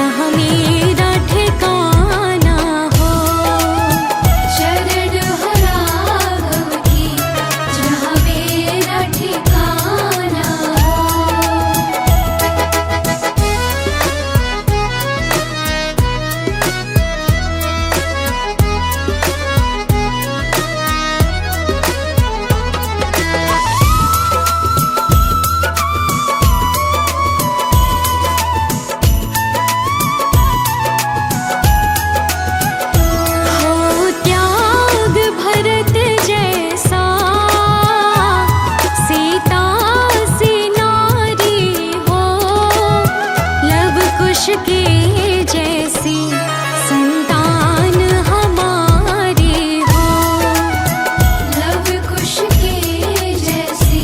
जहाँ मेरा ठिकाना हो। शरण हो राघव की जहाँ मेरा ठिकाना हो। हो त्याग भरत जैसा सीता सी नारी हो। लव कुश के जैसी संतान हमारी हो। लव कुश के जैसी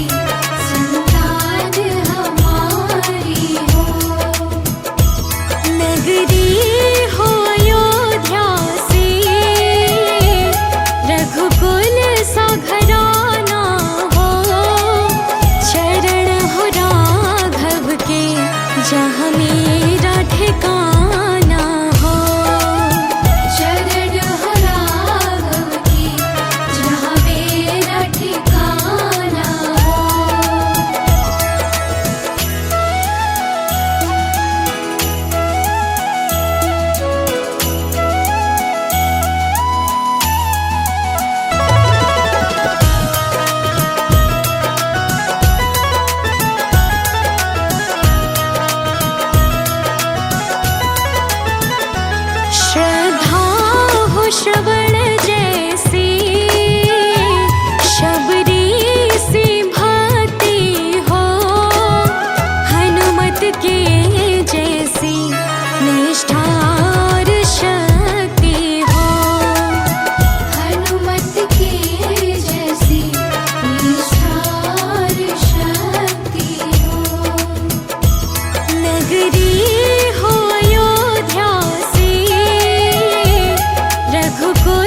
संतान हमारी हो। नगरी हो अयोध्या से रघुकुल सा घराना हो। चरण हो राघव के जहाँ मेरा ठिकाना हो। शरण हो राघव की जहाँ मेरा ठिकाना हो। श्रद्धा हो श्रवण जैसी शबरी सी भक्ति हो। हनुमत के जैसी निष्ठा और शक्ति हो। हनुमत के जैसी निष्ठा और शक्ति हो। नगरी हो अयोध्या से रघुकुल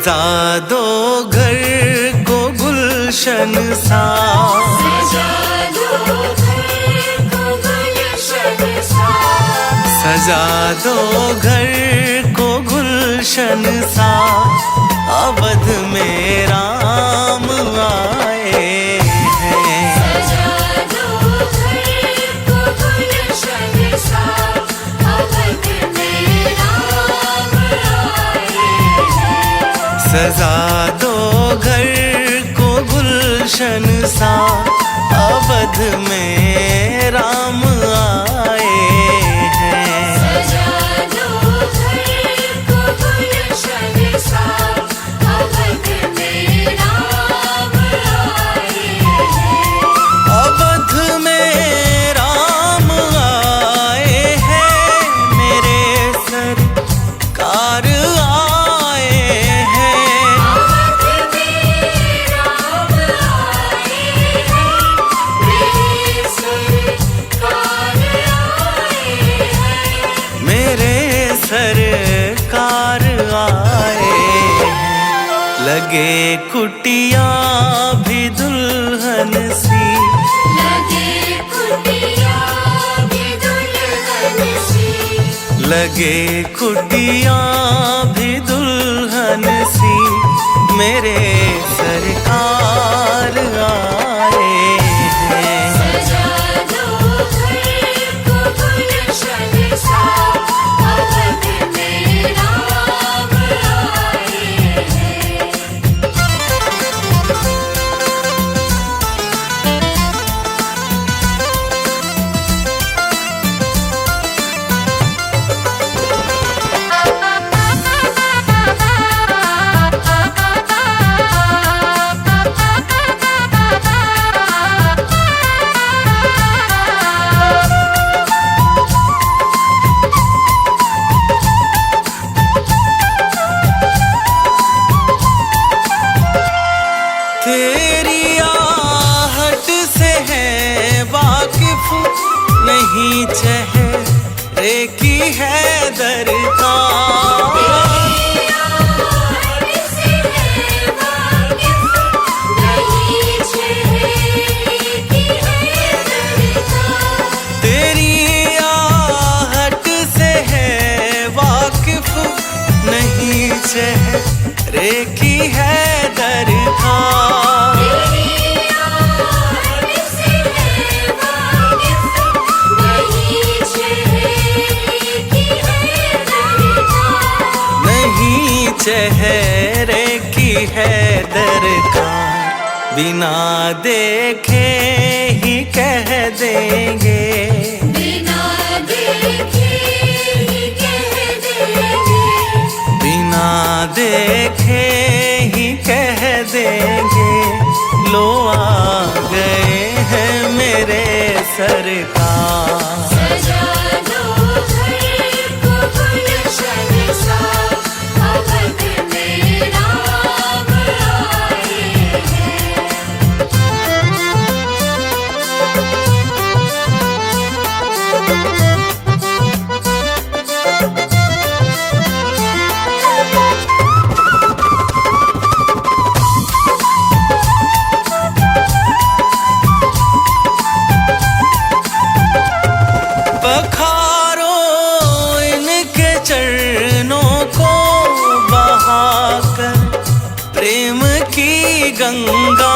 सजा दो घर को गुलशन सा, सजा दो घर को गुलशन सा, सजा दो घर को गुलशन सा। अवध में राम आए हैं। सजा दो घर को गुलशन सा, अवध में राम आए हैं। सजा दो घर को गुलशन सा, अवध में राम आए हैं। सजा दो घर को गुलशन सा, अवध में राम आए हैं। अवध में राम आए हैं, मेरे सरकार आए हैं। अवध में राम आए हैं, मेरे सरकार आए हैं। मेरे सरकार आए हैं। लगे कुटिया भी दुल्हन सी, लगे कुटिया भी दुल्हन सी, लगे कुटिया भी दुल्हन सी। मेरे सरकार आए हैं। सजा दो घर को गुलशन सा, अवध में राम आए हैं। तेरी आहट से है वाकिफ नहीं, चेहरे की है दरकार। से है वाकिफ नहीं, चेहरे की है दरकार। तेरी आहट से है वाकिफ नहीं, चेहरे की है दरकार। तेरी आहट से है वाकिफ नहीं, चेहरे की है दरकार। नहीं चेहरे की है दरकार। बिना देखे ही कह देंगे, बिना देखे ही कह देंगे, बिना देखे ही कह देंगे। लो आ गए हैं मेरे सरकार। सजा दो घर को गुलशन सा, अवध में राम आए हैं। पखारो इनके चरणों को बहाकर प्रेम की गंगा।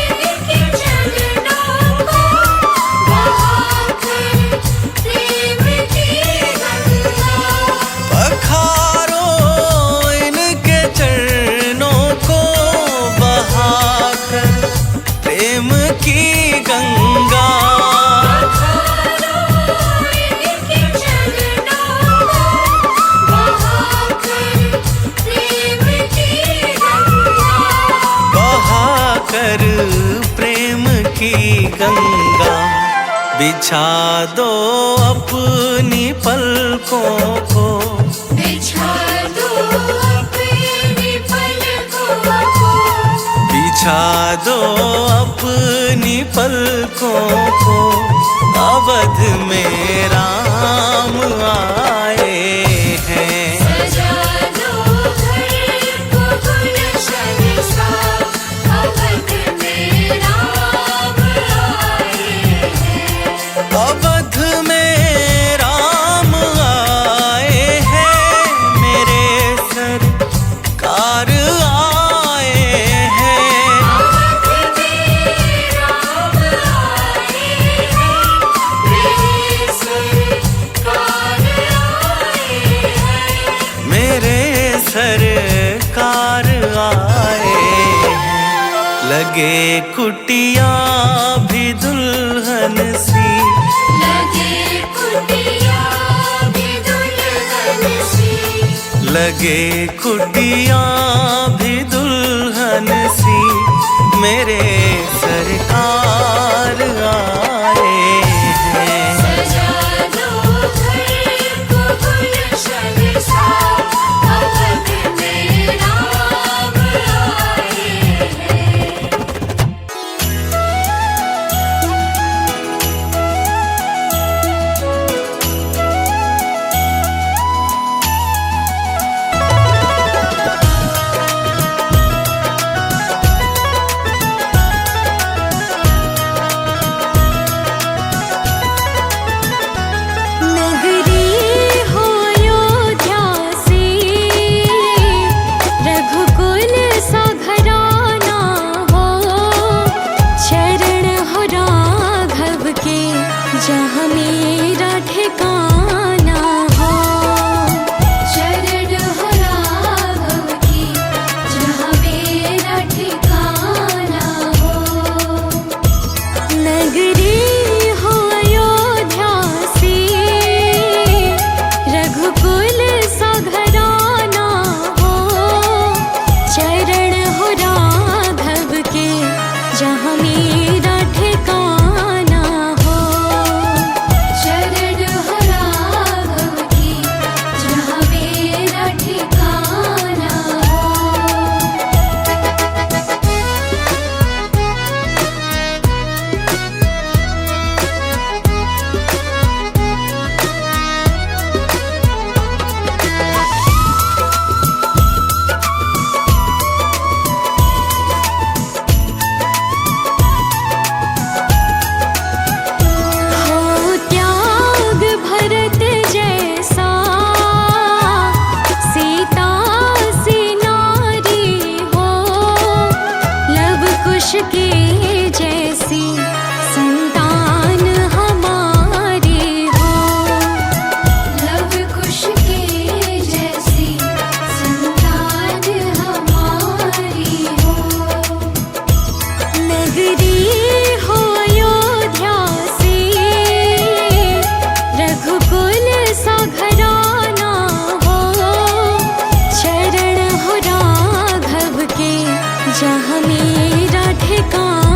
इनके चरणों को बहाकर प्रेम की गंगा। पखारो इनके चरणों को बहाकर प्रेम की गंगा। इनके चरणों को बहाकर प्रेम की गंगा। बहाकर प्रेम की गंगा। बिछा दो अपनी पलकों को, बिछा दो अपनी पलकों को, बिछा दो अपनी पलकों को। अवध में राम आए हैं। सजा लगे कुटिया भी दुल्हन सी, लगे कुटिया भी दुल्हन सी, लगे कुटिया भी दुल्हन सी, मेरे सरकार आए हैं। सजा दो घर को गुलशन सा, अवध में राम आए हैं। नगरी हो अयोध्या सी, रघुकुल सा घराना हो, चरण हो राघव के जहाँ मेरा ठिकाना हो। शरण हो राघव की जहाँ मेरा ठिकाना हो। नगरी हो अयोध्या सी, रघुकुल सा घराना हो, चरण हो राघव के जहाँ मेरा ठिकाना हो। शरण हो राघव की जहाँ मेरा ठिकाना हो। हो त्याग भरत जैसा, सीता सी नारी हो, लव कुश के जैसी संतान हमारी हो। लव कुश के जैसी संतान हमारी हो। नगरी हो अयोध्या सी, रघुकुल सा घराना हो, चरण हो राघव के जहाँ मेरा ठिकाना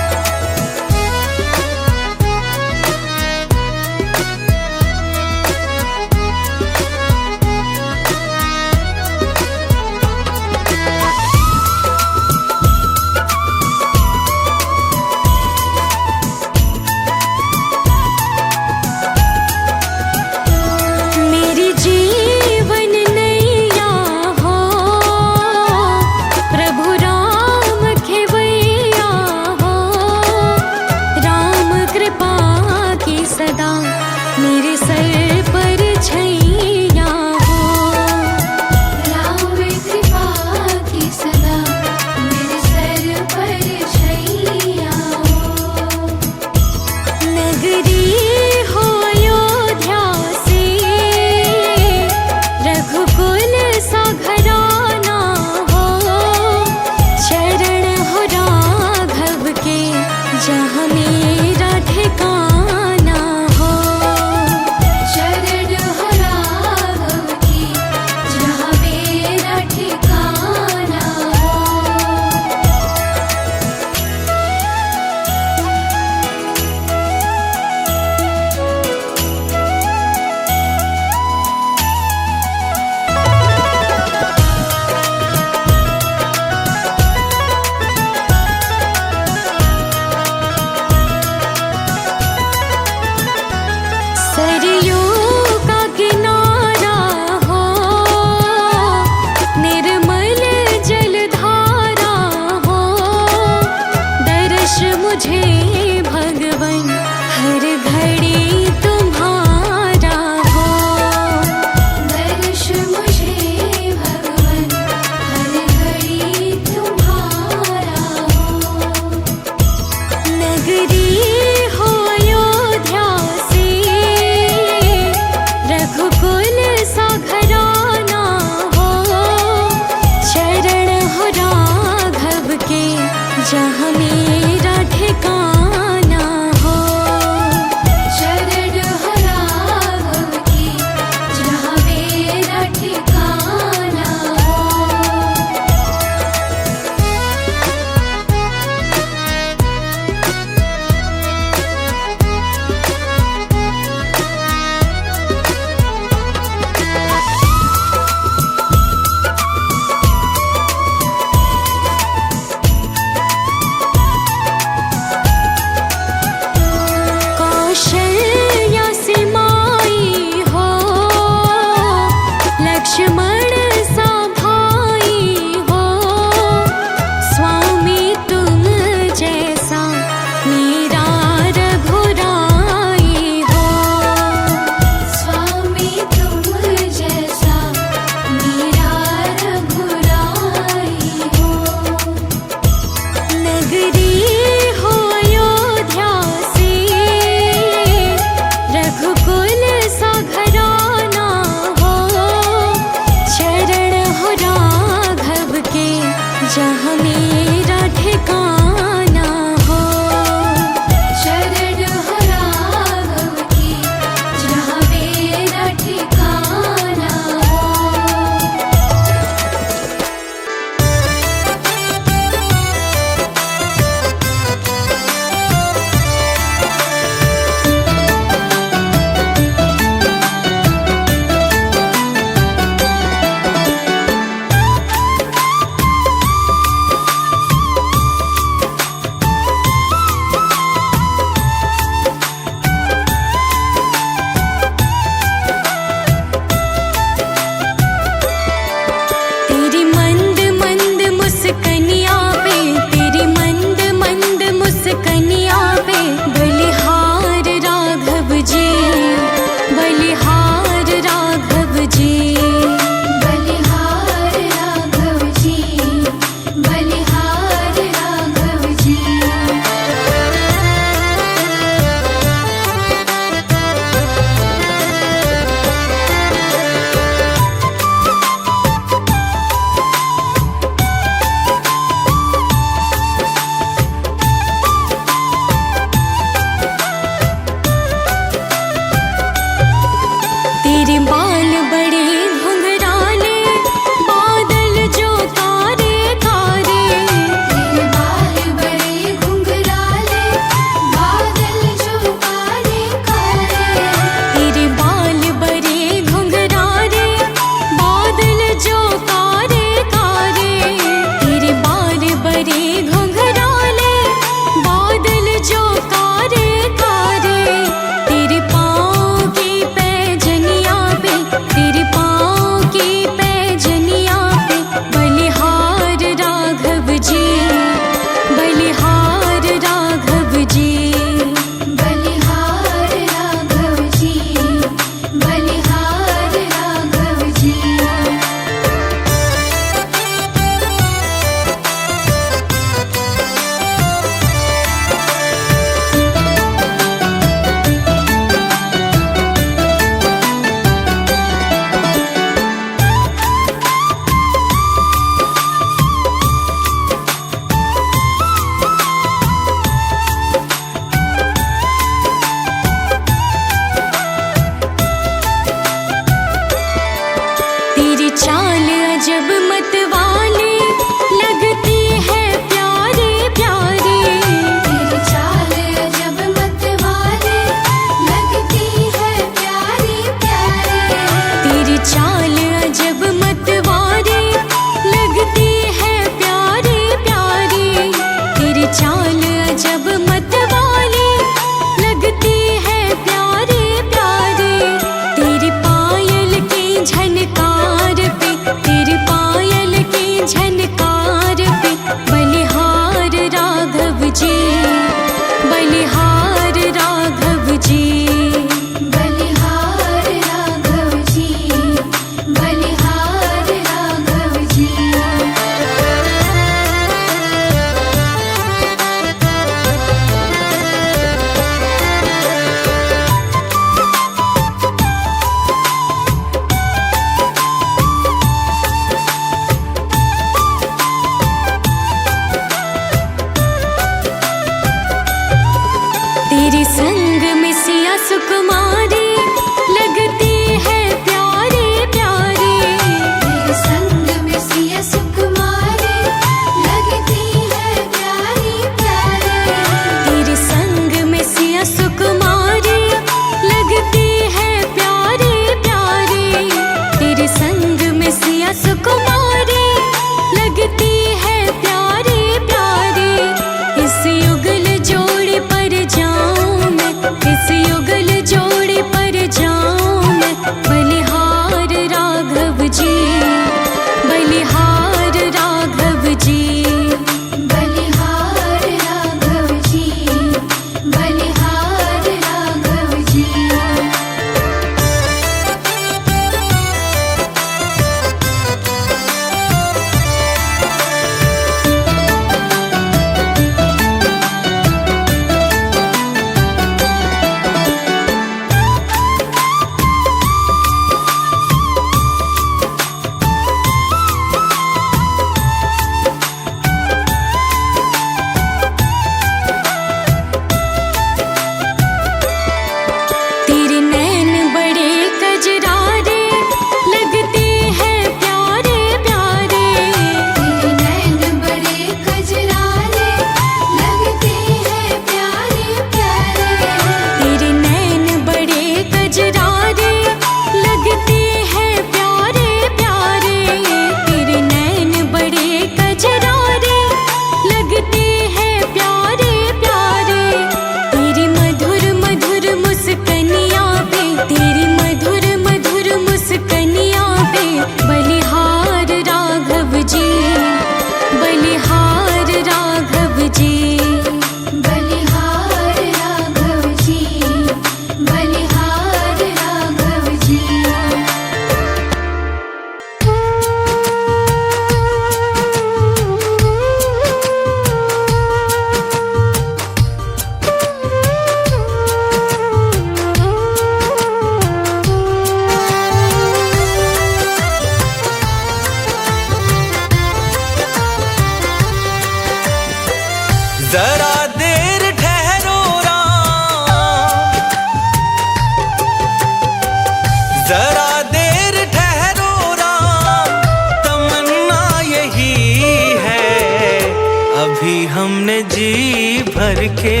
भर के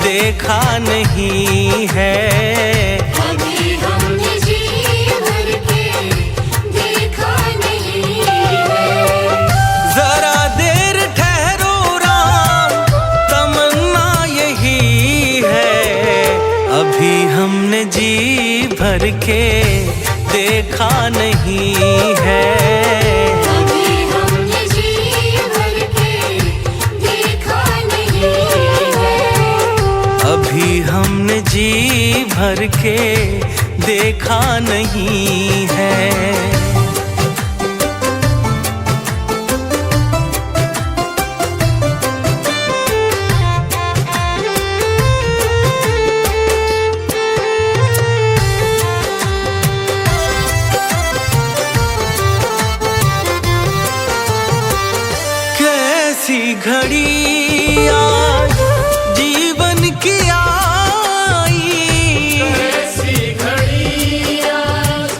देखा नहीं है। कभी हमने जी भर के देखा नहीं है। जरा देर ठहरो राम, तमन्ना यही है। अभी हमने जी भर के देखा नहीं है। कभी हमने जी भर के देखा नहीं है। अभी हमने जी भर के देखा नहीं है। कैसी घड़ी आज जीवन की आई, ऐसी घड़ी आज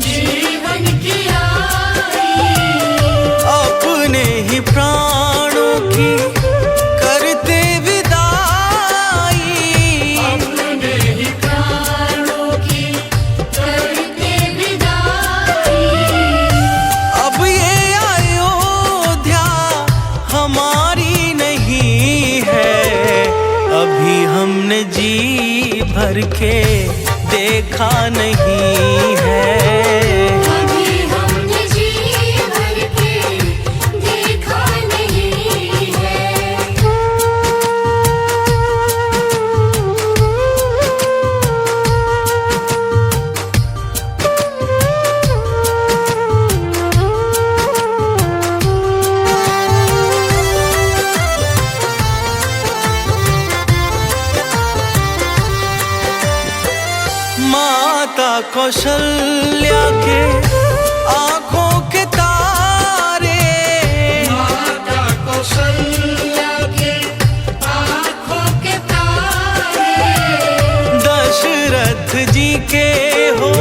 जीवन की आई। अपने ही प्राणों की करते विदाई। अपने ही प्राणों की करते विदाई। अब ये अयोध्या हमारी नहीं है। अभी हमने जी भर के देखा नहीं है। कभी हमने जी भर के देखा नहीं है। माता कौशल्या के आंखों के तारे, माता कौशल्या के आँखों के तारे। दशरथ जी के हो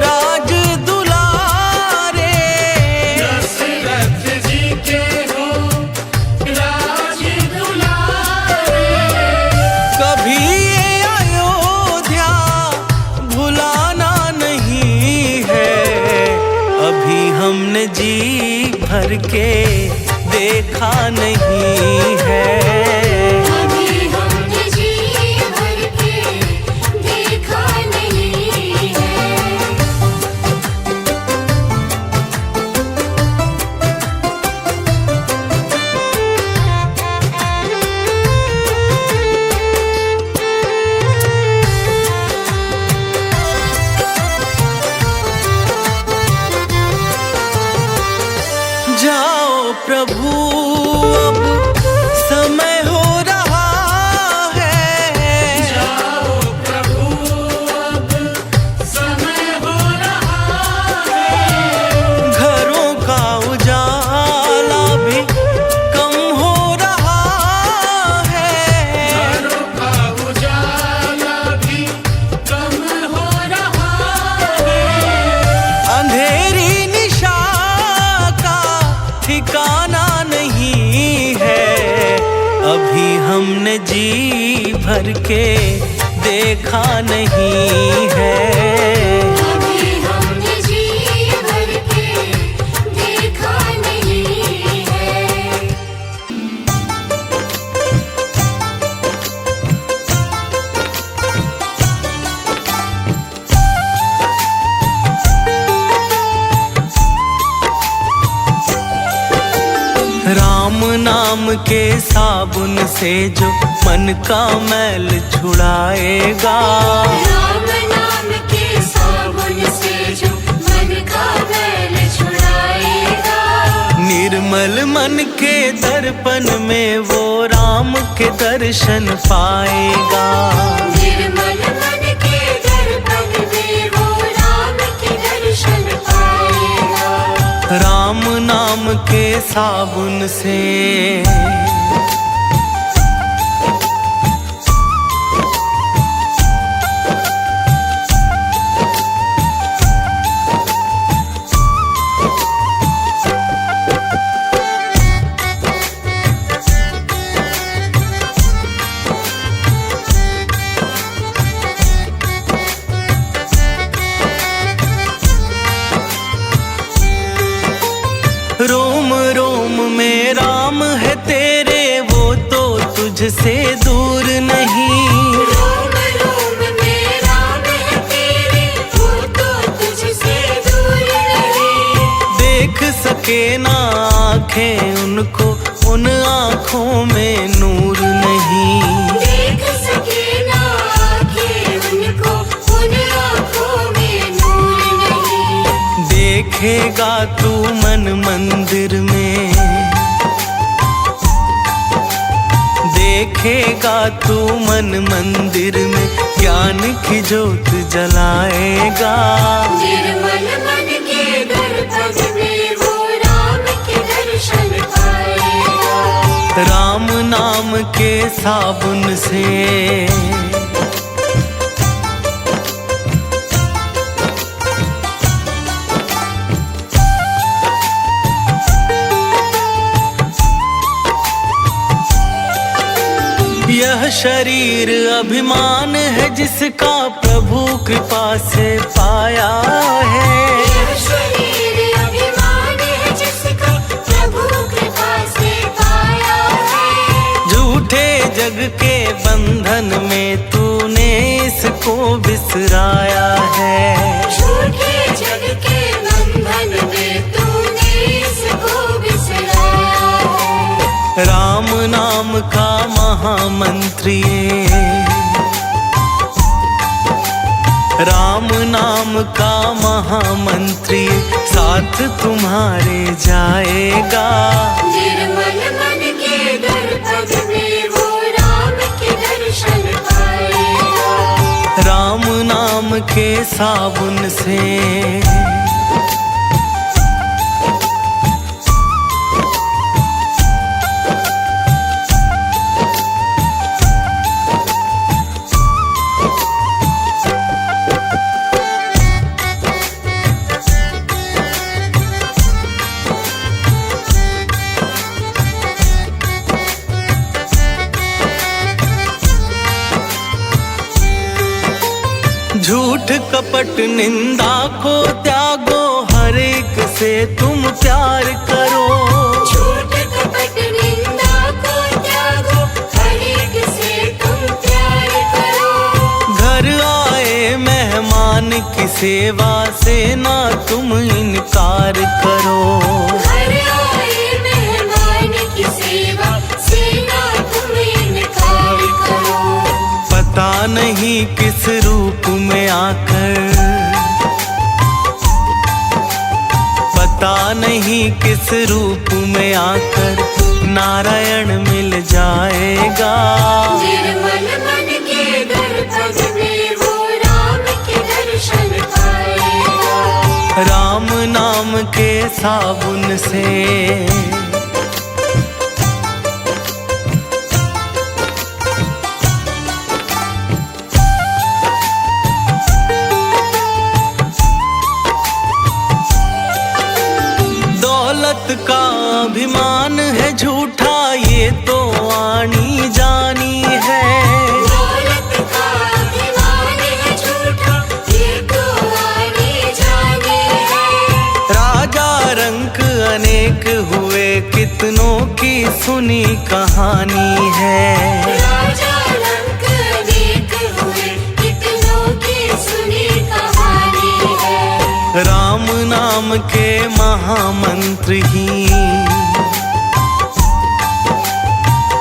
राज दुलारे। दशरथ जी के हो राज दुलारे। कभी ये अयोध्या भुलाना नहीं है। अभी हमने जी भर के देखा नहीं है। कभी हमने जी भर के देखा नहीं है। जाओ प्रभु अब समय हो रहा है। जाओ प्रभु अब समय हो रहा है। घरों का उजाला भी कम हो रहा है। घरों का उजाला भी कम हो रहा है। अंधेरी निशा का ठिकाना नहीं है। अभी हमने जी भर के देखा नहीं है। कभी हमने जी भर के देखा नहीं है। राम नाम के साबुन से जो मन का मैल छुड़ाएगा। राम नाम के साबुन से जो मन का मैल छुड़ाएगा। निर्मल मन के दर्पण में वो राम के दर्शन पाएगा। निर्मल मन के दर्पण में वो राम के दर्शन पाएगा। राम नाम के साबुन से तेरे वो तो तुझसे दूर नहीं। रोम रोम में राम है तेरे, वो तो तुझसे दूर नहीं। देख सके ना आँखें उनको, उन आँखों में नूर नहीं। देख सके ना आँखें उनको, उन आँखों में नूर नहीं। देखेगा तू मन मंदिर में, देखेगा तू मन मंदिर में, ज्ञान की ज्योत जलाएगा। निर्मल मन के दर्पण में वो राम के दर्शन पाएगा। राम नाम के साबुन से यह शरीर अभिमान है जिसका प्रभु कृपा से पाया है। यह शरीर अभिमान है जिसका प्रभु कृपा से पाया है। झूठे जग के बंधन में तूने इसको बिसराया है। झूठे जग के बंधन में तूने इसको बिसराया है। राम नाम का महामंत्र ये, राम नाम का महामंत्र ये, साथ तुम्हारे जाएगा। निर्मल मन के दर्पण में वो राम के दर्शन पाएगा। राम नाम के साबुन से झूठ कपट निंदा को त्यागो, हर एक से तुम प्यार करो। झूठ कपट निंदा को त्यागो, हर एक से तुम प्यार करो। घर आए मेहमान की सेवा से ना तुम इनकार करो। घर आए मेहमान की सेवा से ना तुम इनकार करो। पता नहीं किस रूप में आकर, पता नहीं किस रूप में आकर नारायण मिल जाएगा। निर्मल मन के दर्पण में वो राम के दर्शन पाएगा। राम नाम के साबुन से दौलत का अभिमान है झूठा, ये तो आनी जानी है। दौलत का अभिमान है झूठा, ये तो आनी जानी है। राजा रंक अनेक हुए, कितनों की सुनी कहानी है। राजा रंक अनेक हुए, कितनों की सुनी कहानी है। राम नाम के महामंत्र ही,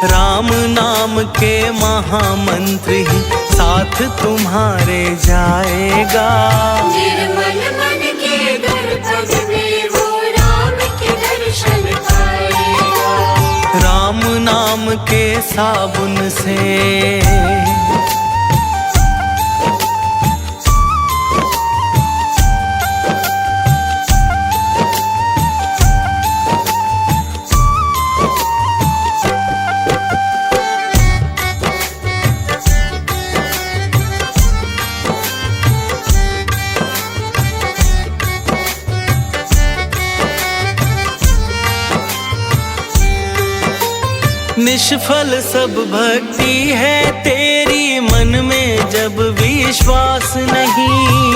राम नाम के महामंत्र ही साथ तुम्हारे जाएगा। निर्मल मन के दर्पण में वो राम के दर्शन पाएगा। राम नाम के साबुन से निष्फल सब भक्ति है तेरी, मन में जब विश्वास नहीं।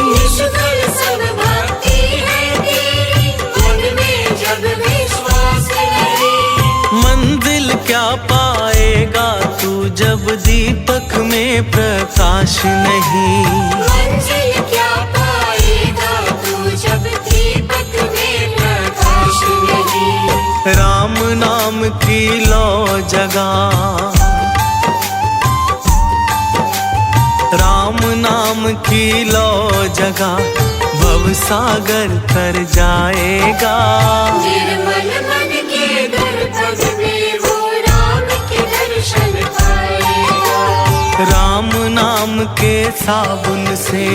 निष्फल सब भक्ति है तेरी, मन में जब विश्वास नहीं। मंजिल नहीं। मंजिल क्या पाएगा तू जब दीपक में प्रकाश नहीं। राम नाम की लो जगा, राम नाम की लो जगा, भव सागर तर जाएगा। निर्मल मन के दर्पण में वो राम के दर्शन पाएगा। राम नाम के साबुन से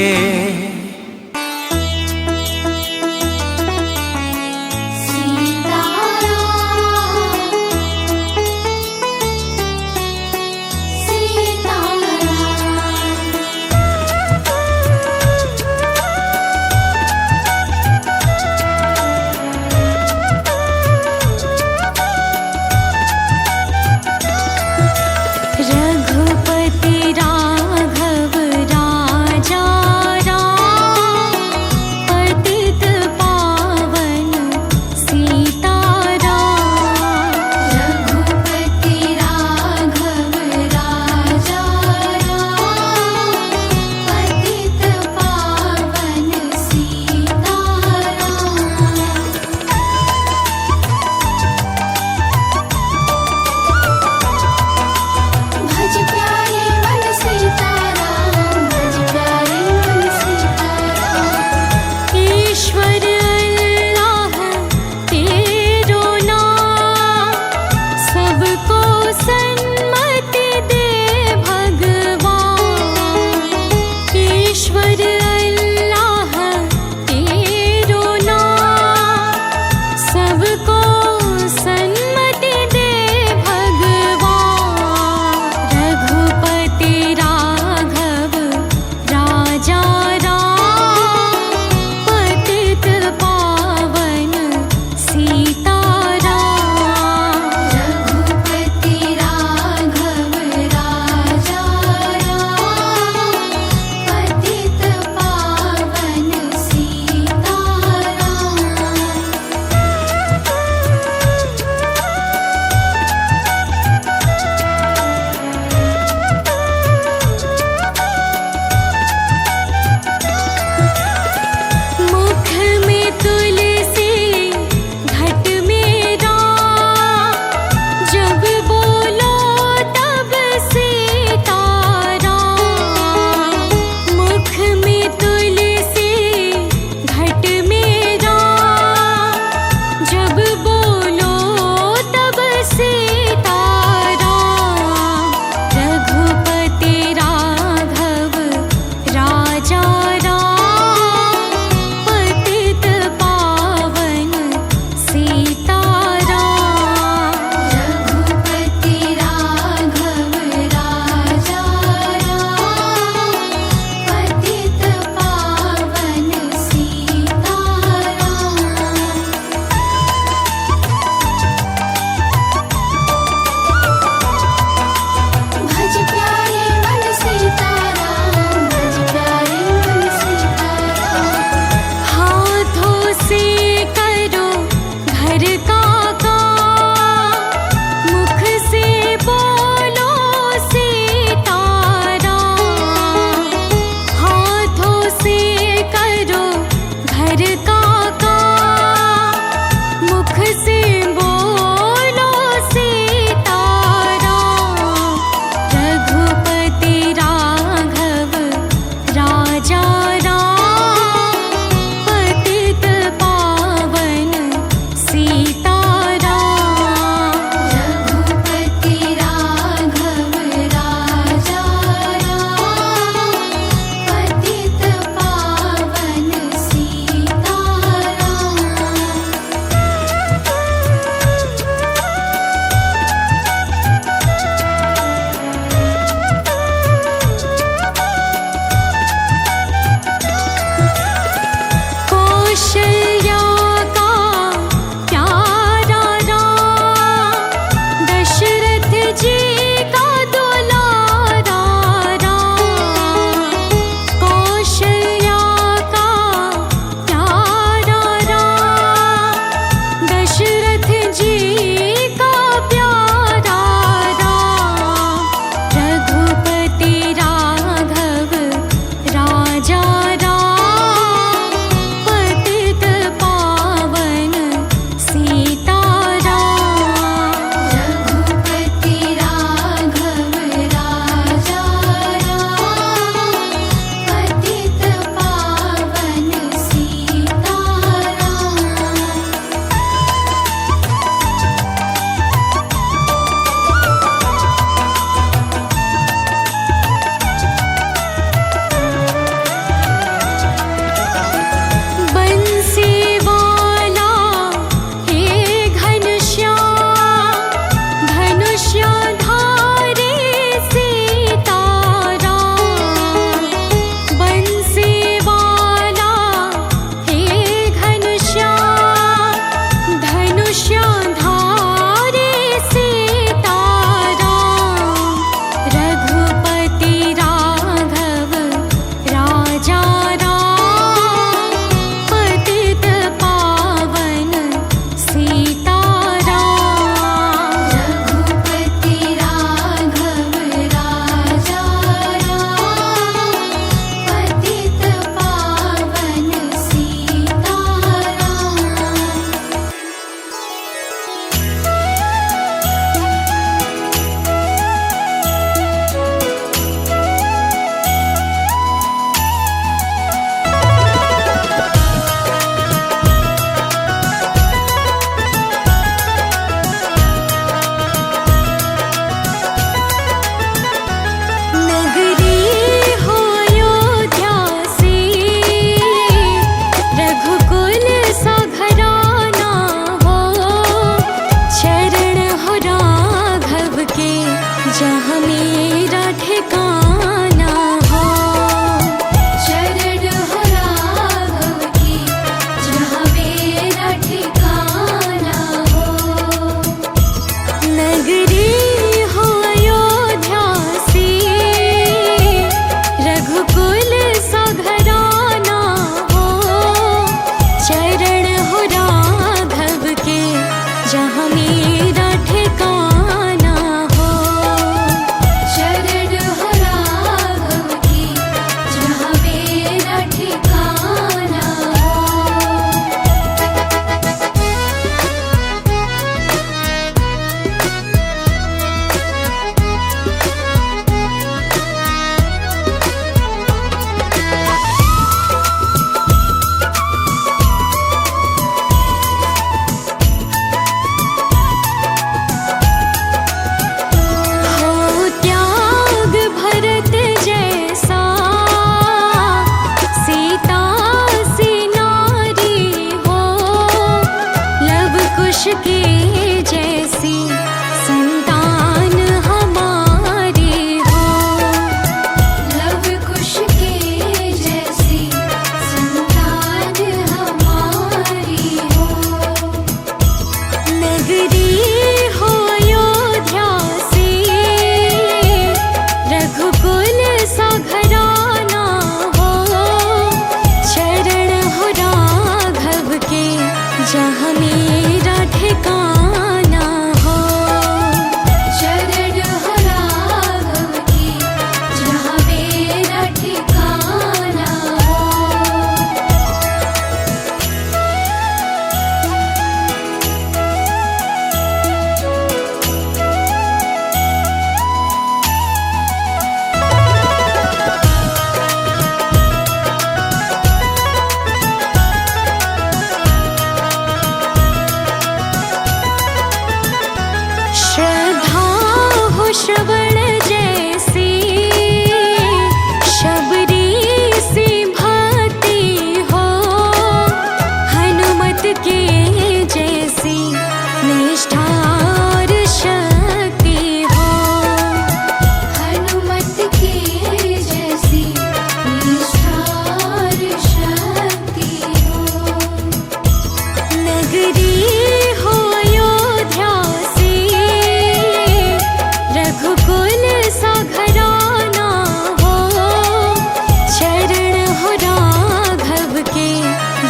रघुपति राघव राजा राम,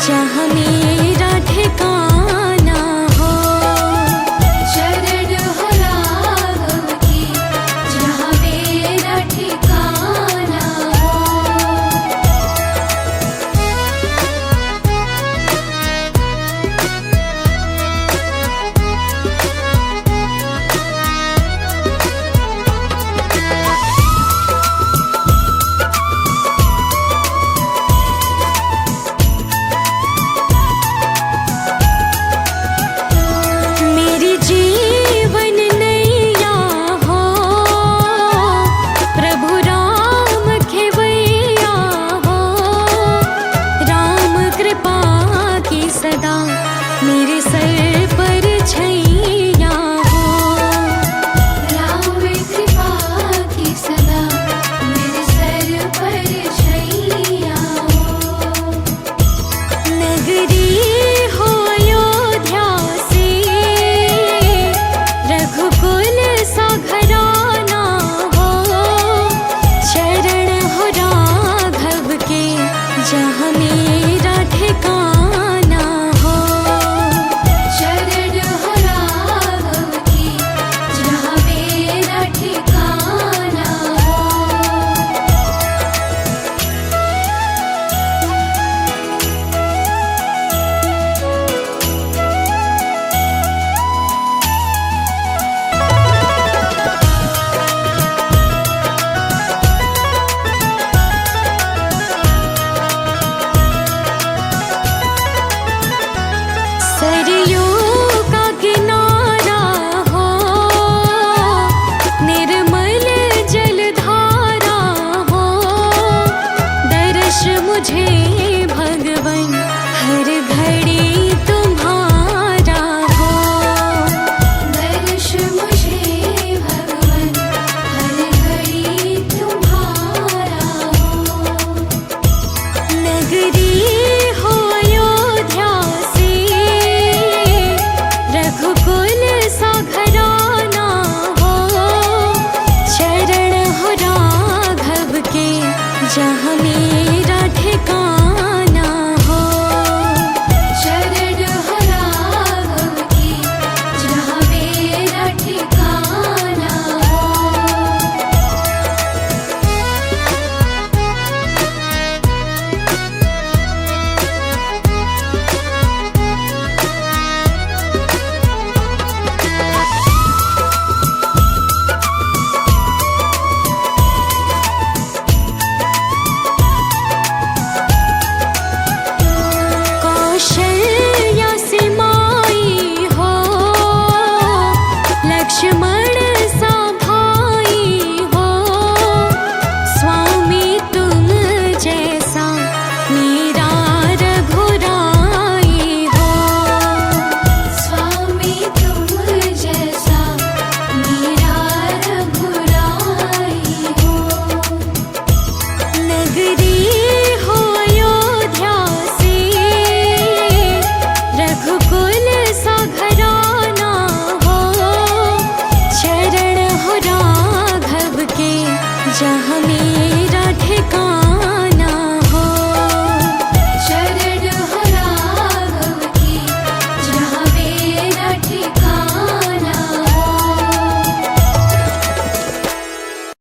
जहाँ मेरा ठिकाना हो। शरण हो राघव की जहाँ मेरा ठिकाना हो। मेरी जीवन नैया हो, प्रभु राम खेवैया हो। राम कृपा की सदा मेरे